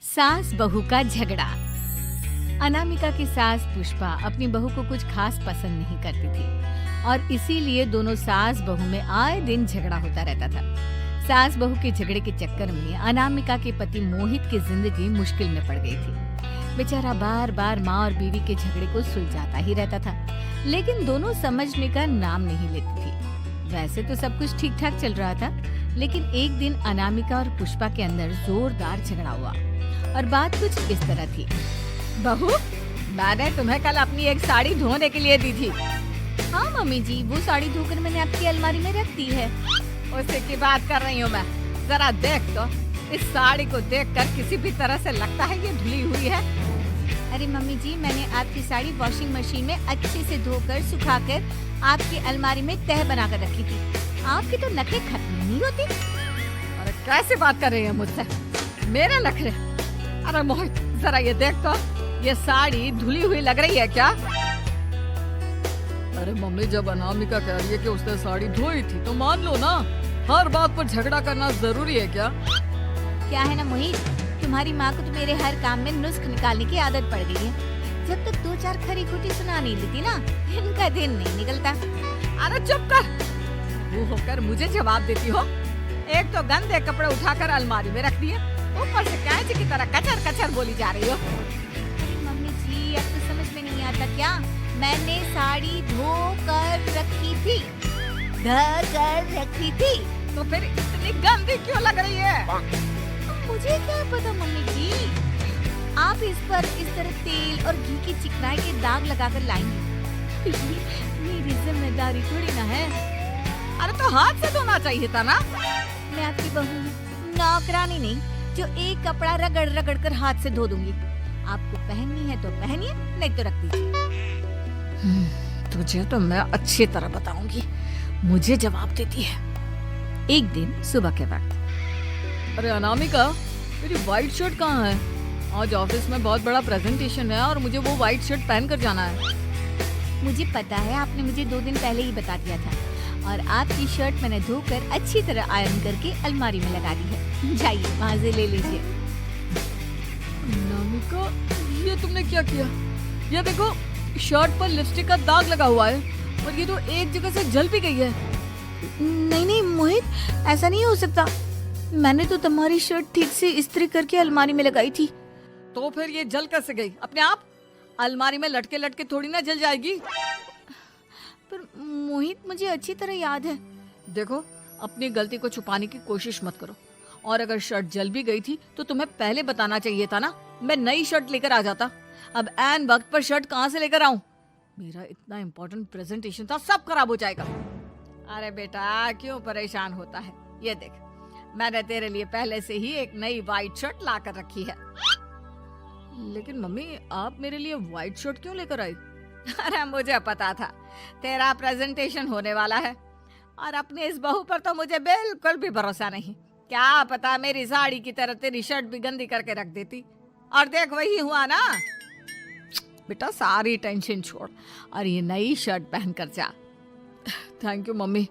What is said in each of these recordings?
सास बहू का झगड़ा। अनामिका की सास पुष्पा अपनी बहू को कुछ खास पसंद नहीं करती थी और इसीलिए दोनों सास बहू में आए दिन झगड़ा होता रहता था। सास बहू के झगड़े के चक्कर में अनामिका के पति मोहित की जिंदगी मुश्किल में पड़ गई थी। बेचारा बार बार माँ और बीवी के झगड़े को सुलझाता ही रहता था, लेकिन दोनों समझने का नाम नहीं लेती थी। वैसे तो सब कुछ ठीक ठाक चल रहा था, लेकिन एक दिन अनामिका और पुष्पा के अंदर जोरदार झगड़ा हुआ और बात कुछ इस तरह थी। बहू, मैंने तुम्हें कल अपनी एक साड़ी धोने के लिए दी थी। हाँ मम्मी जी, वो साड़ी धोकर मैंने आपकी अलमारी में रख दी है। उसी की बात कर रही हूँ मैं। जरा देख तो, इस साड़ी को देखकर किसी भी तरह से लगता है ये धुली हुई है। अरे मम्मी जी, मैंने आपकी साड़ी वॉशिंग मशीन में अच्छे से धोकर सुखाकर आपकी अलमारी में तह बनाकर रखी थी। आपके तो नखरे खत्म नहीं होती। अरे कैसे बात कर रही है मुझसे? मेरे नखरे? अरे मोहित, जरा ये देख तो, ये साड़ी धुली हुई लग रही है क्या? अरे मम्मी, जब अनामिका कह रही है कि उसने साड़ी धोई थी तो मान लो ना। हर बात पर झगड़ा करना जरूरी है क्या? क्या है ना मोहित, तुम्हारी माँ को तो मेरे हर काम में नुस्ख निकालने की आदत पड़ गई है। जब तक दो चार खरी खोटी सुना नहीं लेती ना, इनका दिन नहीं निकलता। अरे चुप कर, वो होकर मुझे जवाब देती हो। एक तो गंदे कपड़े उठाकर अलमारी में रख दिए, ऊपर से कैंची की तरह कचर कचर बोली जा रही हो। मम्मी जी, अब तो समझ में नहीं आता क्या? मैंने साड़ी धो कर रखी थी, तो फिर इतनी गंदी क्यों लग रही है? मुझे क्या पता मम्मी जी, आप इस पर इस तरह तेल और घी की चिकनाई के दाग लगाकर लाएंगी। मेरी जिम्मेदारी थोड़ी ना है। अरे तो हाथ से धोना चाहिए था ना। मैं आपकी बहू हूँ, नौकरानी नहीं जो एक कपड़ा रगड़ रगड़ कर हाथ से धो दूंगी। आपको पहननी है तो पहनिए, नहीं तो रख दीजिए। तुझे तो मैं अच्छी तरह बताऊंगी, मुझे जवाब देती है। एक दिन सुबह के वक्त, अरे अनामिका, मेरी व्हाइट शर्ट कहाँ है? आज ऑफिस में बहुत बड़ा प्रेजेंटेशन है और मुझे वो व्हाइट शर्ट पहन कर जाना है। मुझे पता है, आपने मुझे 2 दिन पहले ही बता दिया था और आपकी शर्ट मैंने धोकर अच्छी तरह आयरन करके अलमारी में लगा दी है। जाइए वहाँ से ले लीजिए। अनामिका, ये तुमने क्या किया? ये देखो, शर्ट पर लिपस्टिक का दाग लगा हुआ है और ये तो एक जगह से जल भी गई है। नहीं नहीं मोहित, ऐसा नहीं हो सकता। मैंने तो तुम्हारी शर्ट ठीक से इस्त्री करके अलमारी में लगाई थी। तो फिर ये जल कैसे गई अपने आप? अलमारी में लटके लटके थोड़ी ना जल जाएगी। पर मोहित, मुझे अच्छी तरह याद है। देखो, अपनी गलती को छुपाने की कोशिश मत करो। और अगर शर्ट जल भी गई थी तो तुम्हें पहले बताना चाहिए था ना। मैं नई शर्ट लेकर आ जाता। अब ऐन वक्त पर शर्ट कहाँ से लेकर आऊं? मेरा इतना इम्पोर्टेंट प्रेजेंटेशन था, सब खराब हो जाएगा। अरे बेटा, क्यों परेशान होता है? ये देख, मैंने तेरे लिए पहले से ही एक नई व्हाइट शर्ट ला कर रखी है। लेकिन मम्मी, आप मेरे लिए व्हाइट शर्ट क्यों लेकर आई? अरे मुझे पता था तेरा प्रेजेंटेशन होने वाला है और अपनी इस बहू पर तो मुझे बिल्कुल भी भरोसा नहीं। क्या पता मेरी साड़ी की तरह तेरी शर्ट भी गंदी करके रख देती। और देख, वही हुआ ना। बेटा, सारी टेंशन छोड़ और ये नई शर्ट पहन कर जा। थैंक यू मम्मी,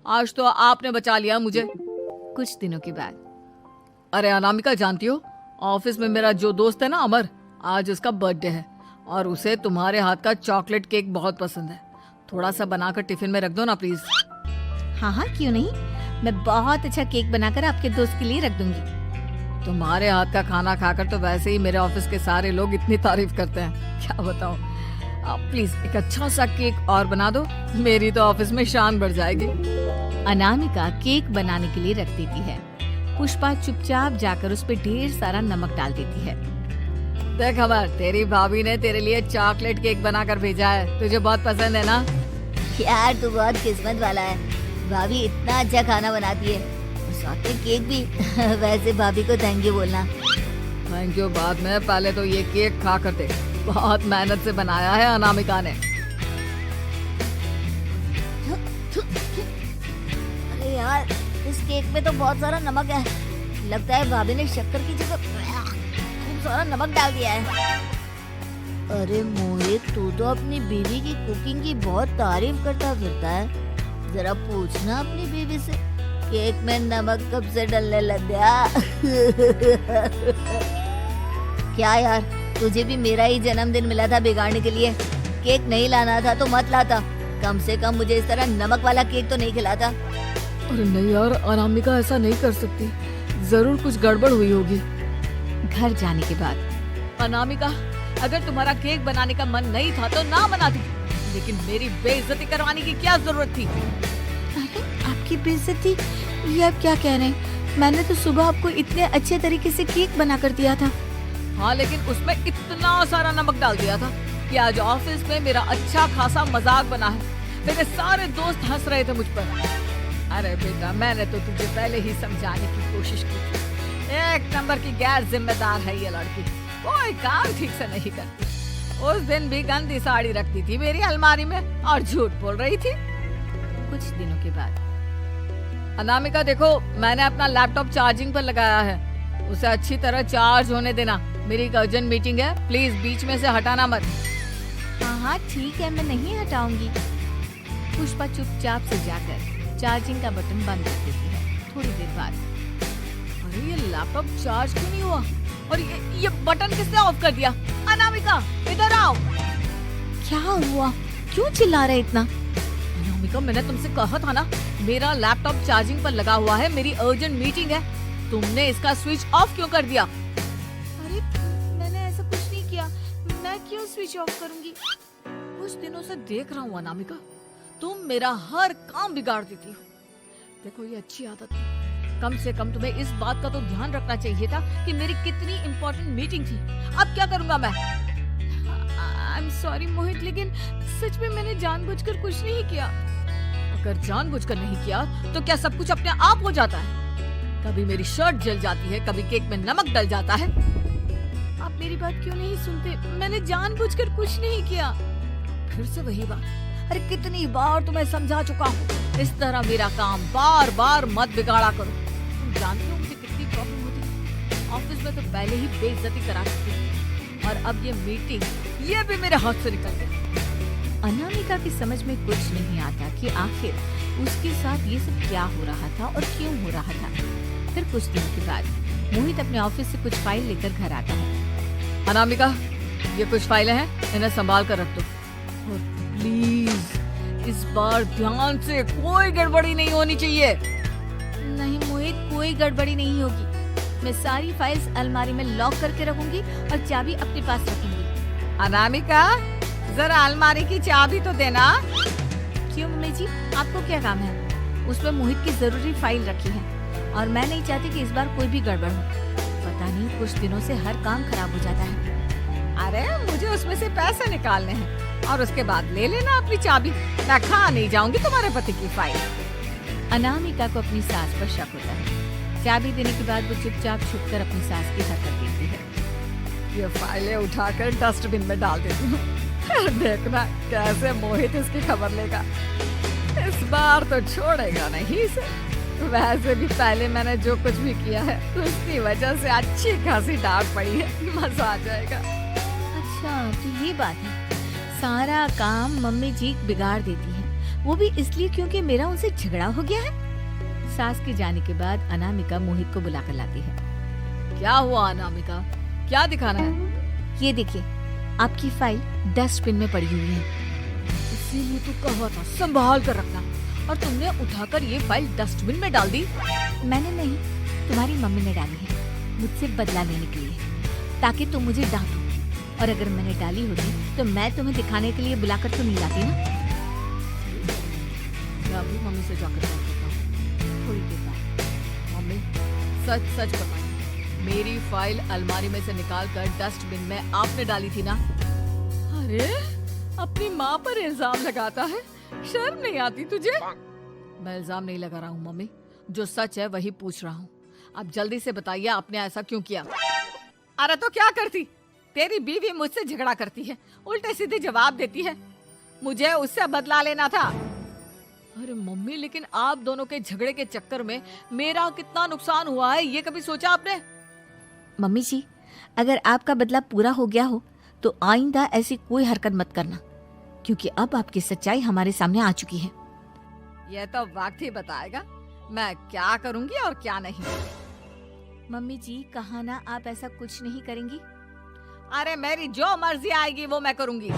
आज तो आपने बचा लिया मुझे। कुछ दिनों के बाद, अरे अनामिका, जानती हो, ऑफिस में मेरा जो दोस्त है ना अमर, आज उसका बर्थडे है और उसे तुम्हारे हाथ का चॉकलेट केक बहुत पसंद है। थोड़ा सा बनाकर टिफिन में रख दो ना प्लीज। हाँ हाँ, क्यों नहीं। मैं बहुत अच्छा केक बनाकर आपके दोस्त के लिए रख दूंगी। तुम्हारे हाथ का खाना खाकर तो वैसे ही मेरे ऑफिस के सारे लोग इतनी तारीफ करते हैं, क्या बताऊं। आप प्लीज एक अच्छा सा केक और बना दो, मेरी तो ऑफिस में शान बढ़ जाएगी। अनामिका केक बनाने के लिए रख देती है। पुष्पा चुपचाप जाकर उस पे ढेर सारा नमक डाल देती है। देख अमर, तेरी भाभी ने तेरे लिए चॉकलेट केक बनाकर भेजा है, तुझे बहुत पसंद है ना? यार, तू बहुत किस्मत वाला है। भाभी इतना अच्छा खाना बनाती है और साथ में केक भी। वैसे भाभी को थैंक यू बोलना। थैंक यू बाद में, पहले तो ये केक खा कर दे। बहुत मेहनत से बनाया है अनामिका ने। अरे यार, इस केक में तो बहुत सारा नमक है। लगता है भाभी ने शक्कर की जगह खूब सारा नमक डाल दिया है। अरे मोहित, तू तो अपनी बीवी की कुकिंग की बहुत तारीफ करता फिरता है। जरा पूछना अपनी बीवी से, केक में नमक कब से डलने लग गया? क्या यार, तुझे भी मेरा ही जन्मदिन मिला था बिगाड़ने के लिए। केक नहीं लाना था तो मत लाता, कम से कम मुझे इस तरह नमक वाला केक तो नहीं खिलाता। अरे नहीं यार, अनामिका ऐसा नहीं कर सकती, जरूर कुछ गड़बड़ हुई होगी। घर जाने के बाद अनामिका, अगर तुम्हारा केक बनाने का मन नहीं था तो ना बनाती, लेकिन मेरी बेइज्जती करवाने की क्या जरूरत थी? अरे आपकी बेइज्जती, ये आप क्या कह रहे हैं? मैंने तो सुबह आपको इतने अच्छे तरीके से केक बना कर दिया था। हाँ, लेकिन उसमें इतना सारा नमक डाल दिया था कि आज ऑफिस में मेरा अच्छा खासा मजाक बना है। मेरे सारे दोस्त हंस रहे थे मुझ पर। अरे बेटा, मैंने तो तुझे पहले ही समझाने की कोशिश की थी। एक नंबर की गैर जिम्मेदार है ये लड़की, कोई काम ठीक से नहीं करती। उस दिन भी गंदी साड़ी रखती थी मेरी अलमारी में और झूठ बोल रही थी। कुछ दिनों के बाद अनामिका देखो, मैंने अपना लैपटॉप चार्जिंग पर लगाया है, उसे अच्छी तरह चार्ज होने देना। मेरी एक अर्जेंट मीटिंग है, प्लीज बीच में से हटाना मत। हाँ हाँ ठीक है, मैं नहीं हटाऊंगी। पुष्पा चुपचाप से जाकर चार्जिंग का बटन बंद कर देती है। थोड़ी देर बाद अरे ये लैपटॉप चार्ज क्यों नहीं हुआ? और ये बटन किसने ऑफ कर दिया? अनामिका इधर आओ। क्या हुआ, क्यों चिल्ला रहे इतना? अनामिका, मैंने तुमसे कहा था ना, मेरा लैपटॉप चार्जिंग पर लगा हुआ है, मेरी अर्जेंट मीटिंग है। तुमने इसका स्विच ऑफ क्यों कर दिया? अरे मैंने ऐसा कुछ नहीं किया, मैं क्यों स्विच ऑफ करूंगी? कुछ दिनों से देख रहा हूँ अनामिका, तुम मेरा हर काम बिगाड़ देती हो। देखो ये अच्छी आदत है, कम से कम तुम्हें इस बात का तो ध्यान रखना चाहिए था कि मेरी कितनी इम्पोर्टेंट मीटिंग थी। अब क्या करूंगा मैं? आई एम सॉरी मोहित, लेकिन सच में मैंने जानबूझकर कुछ नहीं किया। अगर जानबूझकर नहीं किया तो क्या सब कुछ अपने आप हो जाता है? कभी मेरी शर्ट जल जाती है, कभी केक में नमक डल जाता है। आप मेरी बात क्यों नहीं सुनते? मैंने जानबूझकर कुछ नहीं किया। फिर से वही बात। अरे कितनी बार तुम्हें समझा चुका हूँ, इस तरह मेरा काम बार बार मत बिगाड़ा करो। तुम जानते हो मुझे कितनी प्रॉब्लम होती है। ऑफिस में तो पहले ही बेइज्जती करा चुकी हूँ, और अब ये मीटिंग, ये भी मेरे हाथ से निकल गई। अनामिका की समझ में कुछ नहीं आता कि आखिर उसके साथ ये सब क्या हो रहा था और क्यों हो रहा था। फिर कुछ दिनों के बाद मोहित अपने ऑफिस से कुछ फाइल लेकर घर आता है। अनामिका, ये कुछ फाइलें हैं, इन्हें संभाल कर रख दो। और प्लीज इस बार ध्यान से, कोई गड़बड़ी नहीं होनी चाहिए। नहीं मोहित, कोई गड़बड़ी नहीं होगी। मैं सारी फाइल्स अलमारी में लॉक करके रखूंगी और चाबी अपने पास रखूंगी। अनामिका, जरा अलमारी की चाबी तो देना। क्यों मम्मी जी, आपको क्या काम है? उसमें मोहित की जरूरी फाइल रखी है और मैं नहीं चाहती कि इस बार कोई भी गड़बड़ हो। पता नहीं कुछ दिनों से हर काम खराब हो जाता है। अरे मुझे उसमें से पैसे निकालने हैं और उसके बाद ले लेना अपनी चाबी। मैं खा नहीं जाऊंगी तुम्हारे पति की फाइल। अनामिका को अपनी सास पर शक होता है। चाबी देने के बाद वो चुपचाप छुपकर अपनी सास की हरकत देखती है। ये फाइलें उठाकर डस्टबिन में डाल देती हूँ। देखना कैसे मोहित इसकी खबर लेगा। इस बार तो छोड़ेगा नहीं इसे। वैसे भी पहले मैंने जो कुछ भी किया है उसकी वजह से अच्छी खासी डांट पड़ी है, मजा आ जाएगा। अच्छा तो ये बात है, सारा काम मम्मी जी बिगाड़ देती है, वो भी इसलिए क्योंकि मेरा उनसे झगड़ा हो गया है। सास के जाने के बाद अनामिका मोहित को बुलाकर लाती है। क्या हुआ अनामिका, क्या दिखाना है? ये देखिए, आपकी फाइल डस्टबिन में पड़ी हुई है। इसीलिए तो कहा था संभाल कर रखना, और तुमने उठाकर ये फाइल डस्टबिन में डाल दी। मैंने नहीं, तुम्हारी मम्मी ने डाली है, मुझसे बदला लेने के लिए, ताकि तुम मुझे डांटो। और अगर मैंने डाली होती तो मैं तुम्हें दिखाने के लिए बुलाकर तो नहीं लाती ना। मैं अभी मम्मी से जाकर बात करता हूँ। थोड़ी देर बाद मम्मी, सच सच बताइए, मेरी फाइल अलमारी में से निकाल कर डस्टबिन में आपने डाली थी ना? अरे अपनी माँ पर इल्जाम लगाता है, शर्म नहीं आती तुझे? मैं इल्जाम नहीं लगा रहा हूँ मम्मी, जो सच है वही पूछ रहा हूँ। अब जल्दी से बताइए आपने ऐसा क्यों किया? अरे तो क्या करती, तेरी बीवी मुझसे झगड़ा करती है, उल्टे सीधे जवाब देती है, मुझे उससे बदला लेना था। अरे मम्मी, लेकिन आप दोनों के झगड़े के चक्कर में मेरा कितना नुकसान हुआ है, ये कभी सोचा आपने? मम्मी जी, अगर आपका बदला पूरा हो गया हो तो आइंदा ऐसी कोई हरकत मत करना, क्योंकि अब आपकी सच्चाई हमारे सामने आ चुकी है। यह तो वक्त ही बताएगा मैं क्या करूंगी और क्या नहीं। मम्मी जी, कहा ना आप ऐसा कुछ नहीं करेंगी। अरे मेरी जो मर्जी आएगी वो मैं करूंगी।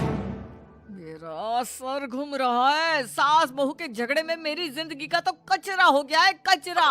मेरा सर घूम रहा है। सास बहू के झगड़े में मेरी जिंदगी का तो कचरा हो गया है, कचरा।